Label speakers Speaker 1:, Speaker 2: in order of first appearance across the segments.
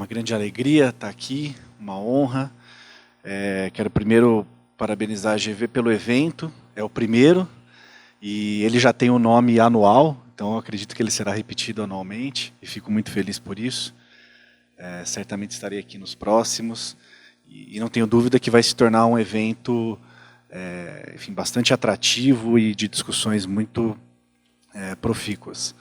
Speaker 1: grande alegria estar aqui, uma honra. Quero primeiro parabenizar a GV pelo evento, é o primeiro, e ele já tem um nome anual, então eu acredito que ele será repetido anualmente, e fico muito feliz por isso. Certamente estarei aqui nos próximos, e não tenho dúvida que vai se tornar um evento enfim, bastante atrativo e de discussões muito profícuas.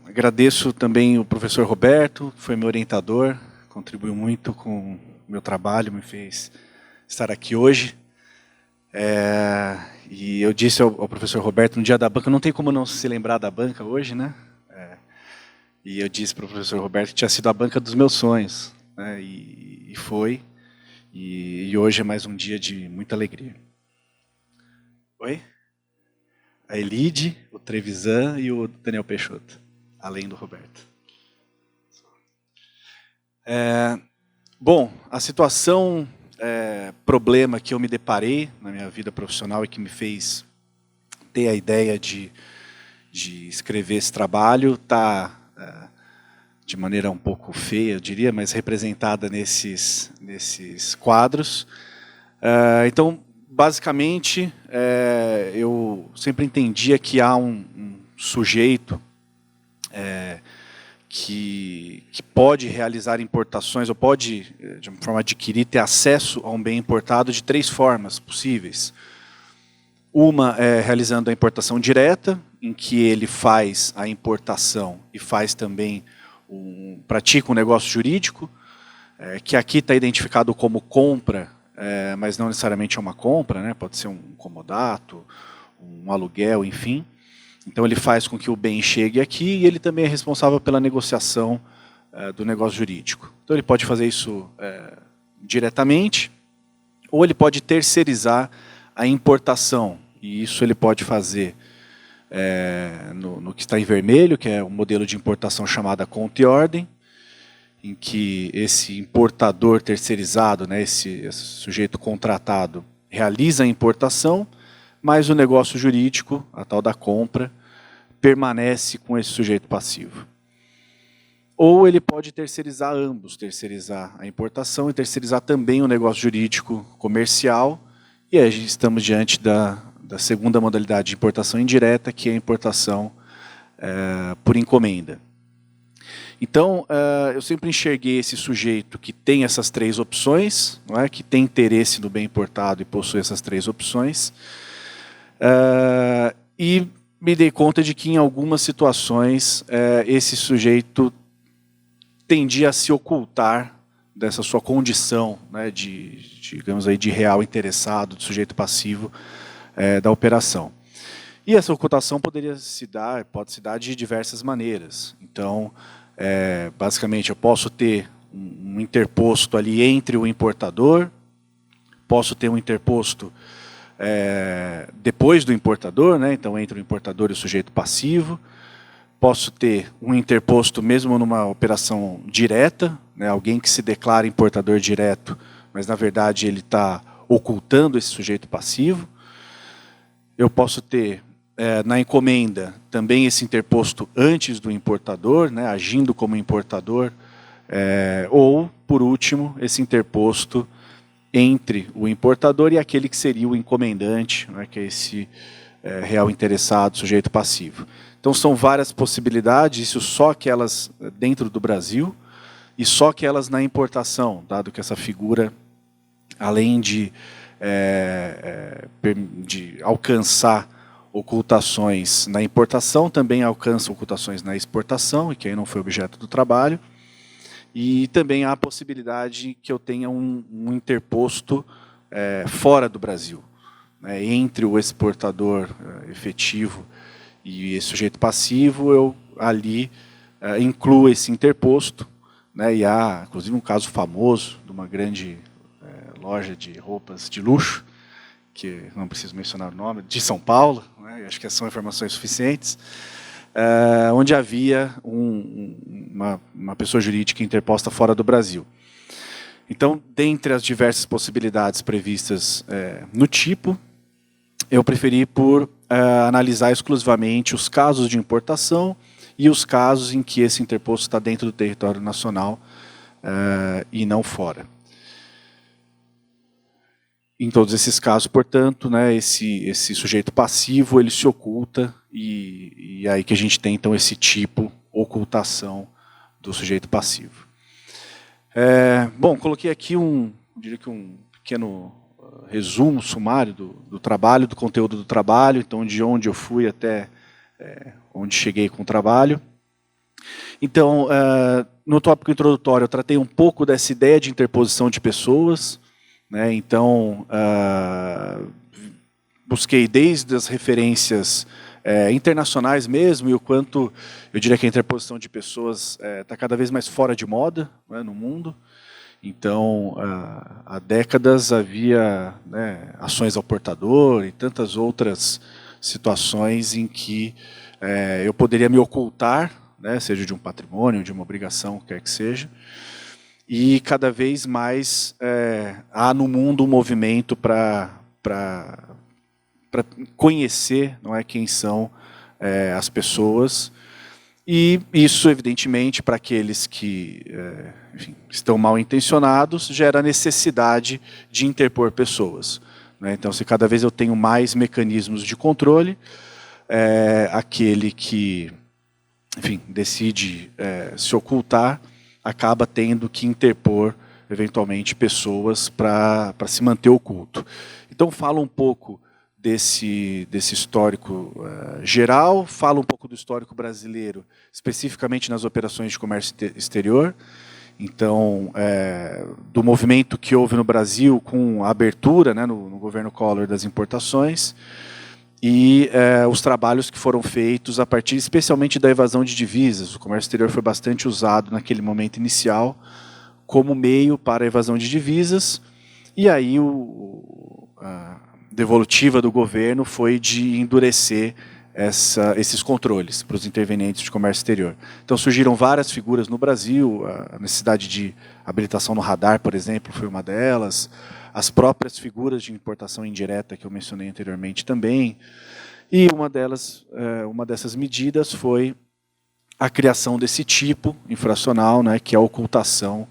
Speaker 1: Agradeço também o professor Roberto, que foi meu orientador, contribuiu muito com o meu trabalho, me fez estar aqui hoje. E eu disse ao professor Roberto no dia da banca, não tem como não se lembrar da banca hoje, né? E eu disse para o professor Roberto que tinha sido a banca dos meus sonhos, né? E foi. E hoje é mais um dia de muita alegria. Oi? A Elide, o Trevisan e o Daniel Peixoto, além do Roberto. Bom, a situação, problema que eu me deparei na minha vida profissional e que me fez ter a ideia de escrever esse trabalho está, de maneira um pouco feia, eu diria, mas representada nesses quadros. Então, basicamente, eu sempre entendia que há um sujeito que pode realizar importações, ou pode, de uma forma adquirir, ter acesso a um bem importado de 3 formas possíveis. Uma é realizando a importação direta, em que ele faz a importação e faz também pratica um negócio jurídico, que aqui está identificado como compra, mas não necessariamente é uma compra, né? Pode ser um comodato, um aluguel, enfim. Então ele faz com que o bem chegue aqui e ele também é responsável pela negociação do negócio jurídico. Então ele pode fazer isso diretamente, ou ele pode terceirizar a importação, e isso ele pode fazer no que está em vermelho, que é um modelo de importação chamada conta e ordem, em que esse importador terceirizado, né, esse sujeito contratado, realiza a importação, mas o negócio jurídico, a tal da compra, permanece com esse sujeito passivo. Ou ele pode terceirizar ambos, terceirizar a importação e terceirizar também o negócio jurídico comercial, e aí estamos diante da segunda modalidade de importação indireta, que é a importação por encomenda. Então, eu sempre enxerguei esse sujeito que tem essas 3 opções, não é? Que tem interesse no bem importado e possui essas 3 opções, e me dei conta de que em algumas situações esse sujeito tendia a se ocultar dessa sua condição, né, digamos aí, de real interessado, de sujeito passivo da operação. E essa ocultação pode se dar de diversas maneiras. Então, basicamente, eu posso ter um interposto ali entre o importador, posso ter um interposto depois do importador, né? Então entre o importador e o sujeito passivo, posso ter um interposto mesmo numa operação direta, né? Alguém que se declara importador direto, mas na verdade ele está ocultando esse sujeito passivo. Eu posso ter na encomenda também esse interposto antes do importador, né? Agindo como importador, ou por último esse interposto entre o importador e aquele que seria o encomendante, né, que é esse real interessado, sujeito passivo. Então são várias possibilidades, isso só aquelas dentro do Brasil e só aquelas na importação, dado que essa figura, além de alcançar ocultações na importação, também alcança ocultações na exportação, e que aí não foi objeto do trabalho. E também há a possibilidade que eu tenha um interposto fora do Brasil, né, entre o exportador efetivo e esse sujeito passivo. Eu ali incluo esse interposto, né, e há inclusive um caso famoso de uma grande loja de roupas de luxo, que não preciso mencionar o nome, de São Paulo, né, acho que são informações suficientes, onde havia uma pessoa jurídica interposta fora do Brasil. Então, dentre as diversas possibilidades previstas no tipo, eu preferi por analisar exclusivamente os casos de importação e os casos em que esse interposto está dentro do território nacional e não fora. Em todos esses casos, portanto, né, esse sujeito passivo ele se oculta e aí que a gente tem então esse tipo ocultação do sujeito passivo. Bom, coloquei aqui diria que um pequeno resumo sumário do trabalho, do conteúdo do trabalho, então de onde eu fui até onde cheguei com o trabalho. Então, no tópico introdutório, eu tratei um pouco dessa ideia de interposição de pessoas, né? Então, busquei desde as referências internacionais mesmo, e o quanto eu diria que a interposição de pessoas está cada vez mais fora de moda, né, no mundo. Então, há décadas havia, né, ações ao portador e tantas outras situações em que eu poderia me ocultar, né, seja de um patrimônio, de uma obrigação, quer que seja, e cada vez mais há no mundo um movimento para conhecer, não é, quem são as pessoas, e isso, evidentemente, para aqueles que enfim, estão mal intencionados, gera a necessidade de interpor pessoas, né? Então, se cada vez eu tenho mais mecanismos de controle, aquele que, enfim, decide se ocultar acaba tendo que interpor, eventualmente, pessoas para se manter oculto. Então, fala um pouco desse histórico geral, fala um pouco do histórico brasileiro, especificamente nas operações de comércio exterior. Então, do movimento que houve no Brasil com a abertura, né, no governo Collor das importações, e os trabalhos que foram feitos a partir especialmente da evasão de divisas. O comércio exterior foi bastante usado naquele momento inicial como meio para a evasão de divisas, e aí a devolutiva do governo foi de endurecer esses controles para os intervenientes de comércio exterior. Então surgiram várias figuras no Brasil, a necessidade de habilitação no radar, por exemplo, foi uma delas, as próprias figuras de importação indireta que eu mencionei anteriormente também, e uma dessas medidas foi a criação desse tipo infracional, né, que é a ocultação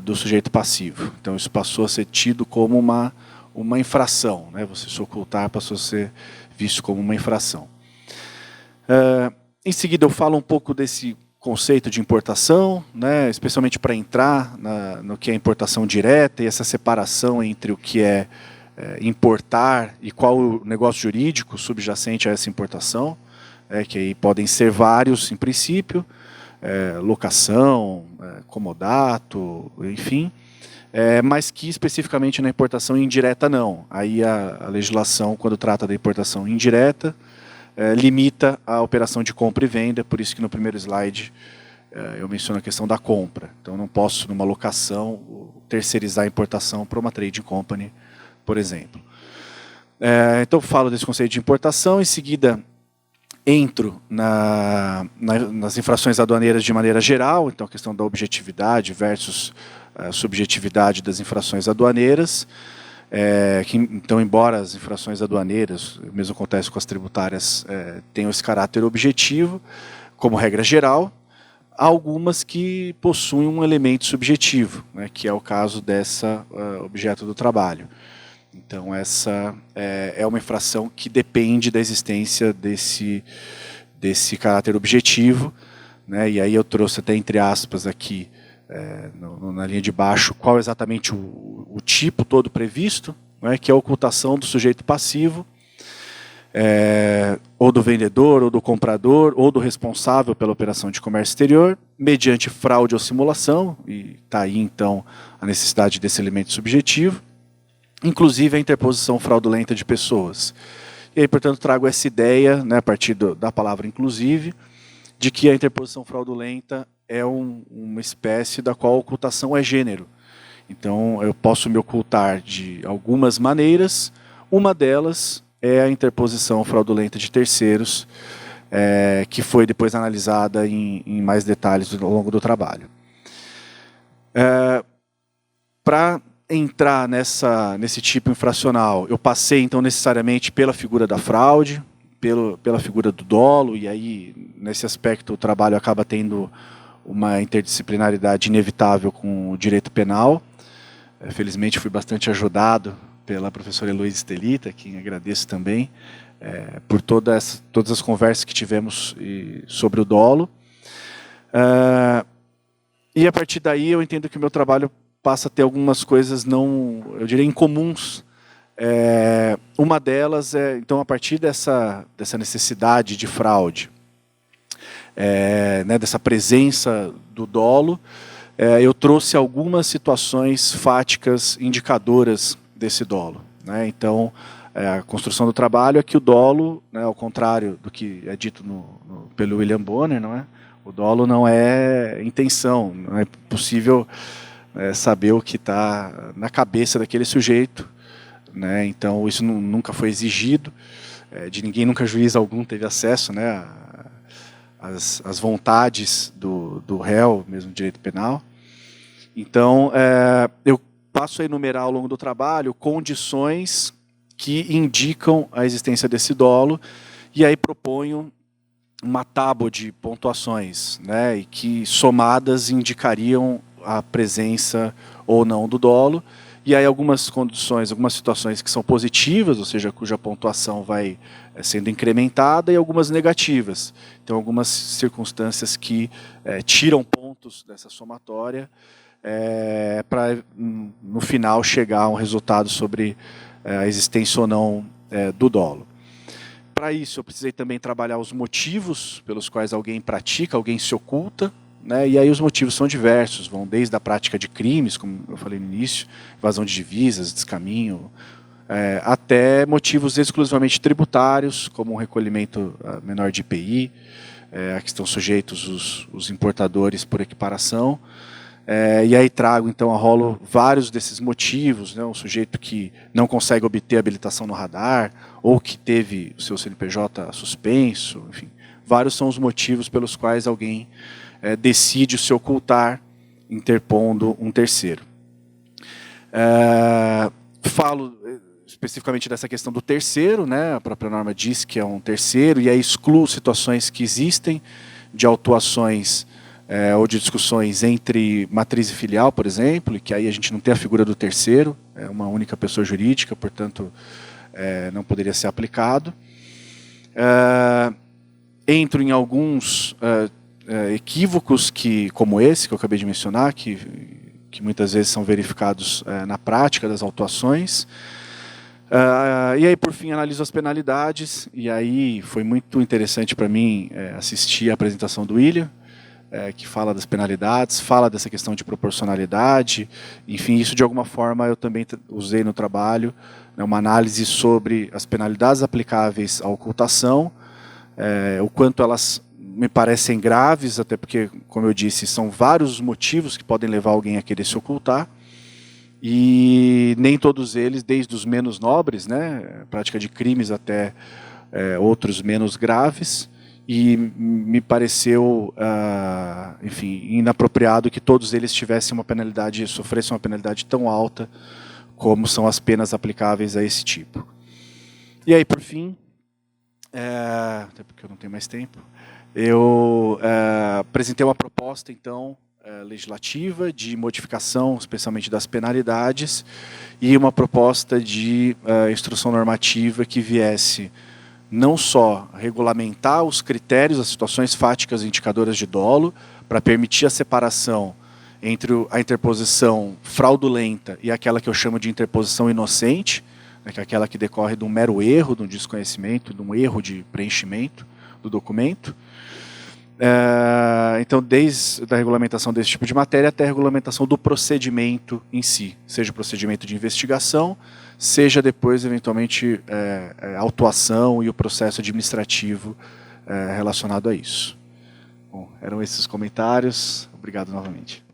Speaker 1: do sujeito passivo. Então isso passou a ser tido como uma infração, né? Você se ocultar passou a ser visto como uma infração. Em seguida eu falo um pouco desse conceito de importação, né? Especialmente para entrar no que é importação direta e essa separação entre o que é importar e qual o negócio jurídico subjacente a essa importação, que aí podem ser vários em princípio, locação, comodato, enfim, mas que especificamente na importação indireta não. Aí a legislação, quando trata da importação indireta, limita a operação de compra e venda, por isso que no primeiro slide eu menciono a questão da compra. Então não posso, numa locação, terceirizar a importação para uma trading company, por exemplo. Então falo desse conceito de importação, em seguida entro nas infrações aduaneiras de maneira geral, então a questão da objetividade versus subjetividade das infrações aduaneiras, então, embora as infrações aduaneiras, o mesmo acontece com as tributárias, tenham esse caráter objetivo, como regra geral, há algumas que possuem um elemento subjetivo, né, que é o caso dessa objeto do trabalho. Então, essa é uma infração que depende da existência desse caráter objetivo, né, e aí eu trouxe até entre aspas aqui, na linha de baixo, qual exatamente o tipo todo previsto, né, que é a ocultação do sujeito passivo, ou do vendedor, ou do comprador, ou do responsável pela operação de comércio exterior, mediante fraude ou simulação, e está aí então a necessidade desse elemento subjetivo, inclusive a interposição fraudulenta de pessoas. E aí, portanto, trago essa ideia, né, a partir da palavra inclusive, de que a interposição fraudulenta é uma espécie da qual a ocultação é gênero. Então, eu posso me ocultar de algumas maneiras, uma delas é a interposição fraudulenta de terceiros, que foi depois analisada em mais detalhes ao longo do trabalho. Para entrar nesse tipo infracional, eu passei, então, necessariamente pela figura da fraude, pela figura do dolo, e aí, nesse aspecto, o trabalho acaba tendo uma interdisciplinaridade inevitável com o direito penal. Felizmente, fui bastante ajudado pela professora Heloísa Estelita, a quem agradeço também, por todas as conversas que tivemos sobre o dolo. E a partir daí eu entendo que o meu trabalho passa a ter algumas coisas não, eu diria, incomuns. Uma delas é, então, a partir dessa necessidade de fraude, né, dessa presença do dolo, eu trouxe algumas situações fáticas indicadoras desse dolo, né? Então, a construção do trabalho é que o dolo, né, ao contrário do que é dito pelo William Bonner, não é? O dolo não é intenção, não é possível saber o que está na cabeça daquele sujeito, né? Então isso nunca foi exigido, de ninguém, nunca juiz algum teve acesso, né, às vontades do réu, mesmo direito penal. Então eu passo a enumerar ao longo do trabalho condições que indicam a existência desse dolo, e aí proponho uma tábua de pontuações, né, e que somadas indicariam a presença ou não do dolo, e aí algumas condições, algumas situações que são positivas, ou seja, cuja pontuação vai sendo incrementada, e algumas negativas. Então, algumas circunstâncias que tiram pontos dessa somatória para, no final, chegar a um resultado sobre a existência ou não do dolo. Para isso, eu precisei também trabalhar os motivos pelos quais alguém pratica, alguém se oculta, né? E aí os motivos são diversos, vão desde a prática de crimes, como eu falei no início, evasão de divisas, descaminho, até motivos exclusivamente tributários, como um recolhimento menor de IPI, a que estão sujeitos os importadores por equiparação. E aí trago, então, a rolo vários desses motivos, né? Um sujeito que não consegue obter habilitação no radar, ou que teve o seu CNPJ suspenso, enfim. Vários são os motivos pelos quais alguém decide se ocultar, interpondo um terceiro. Falo especificamente dessa questão do terceiro, né? A própria norma diz que é um terceiro, e aí excluo situações que existem de autuações ou de discussões entre matriz e filial, por exemplo, e que aí a gente não tem a figura do terceiro, é uma única pessoa jurídica, portanto, não poderia ser aplicado. Entro em alguns equívocos como esse, que eu acabei de mencionar, que muitas vezes são verificados na prática das autuações. E aí, por fim, analiso as penalidades, e aí foi muito interessante para mim assistir a apresentação do William, que fala das penalidades, fala dessa questão de proporcionalidade, enfim, isso de alguma forma eu também usei no trabalho, né, uma análise sobre as penalidades aplicáveis à ocultação, o quanto elas me parecem graves, até porque, como eu disse, são vários os motivos que podem levar alguém a querer se ocultar, e nem todos eles, desde os menos nobres, né, prática de crimes até outros menos graves, e me pareceu, enfim, inapropriado que todos eles tivessem uma penalidade, sofressem uma penalidade tão alta como são as penas aplicáveis a esse tipo. E aí, por fim, até porque eu não tenho mais tempo, eu apresentei uma proposta, então, legislativa de modificação, especialmente das penalidades, e uma proposta de instrução normativa que viesse não só regulamentar os critérios, as situações fáticas indicadoras de dolo, para permitir a separação entre a interposição fraudulenta e aquela que eu chamo de interposição inocente, né, que é aquela que decorre de um mero erro, de um desconhecimento, de um erro de preenchimento do documento. Então, desde a regulamentação desse tipo de matéria até a regulamentação do procedimento em si, seja o procedimento de investigação, seja depois, eventualmente, a autuação e o processo administrativo relacionado a isso. Bom, eram esses comentários. Obrigado novamente.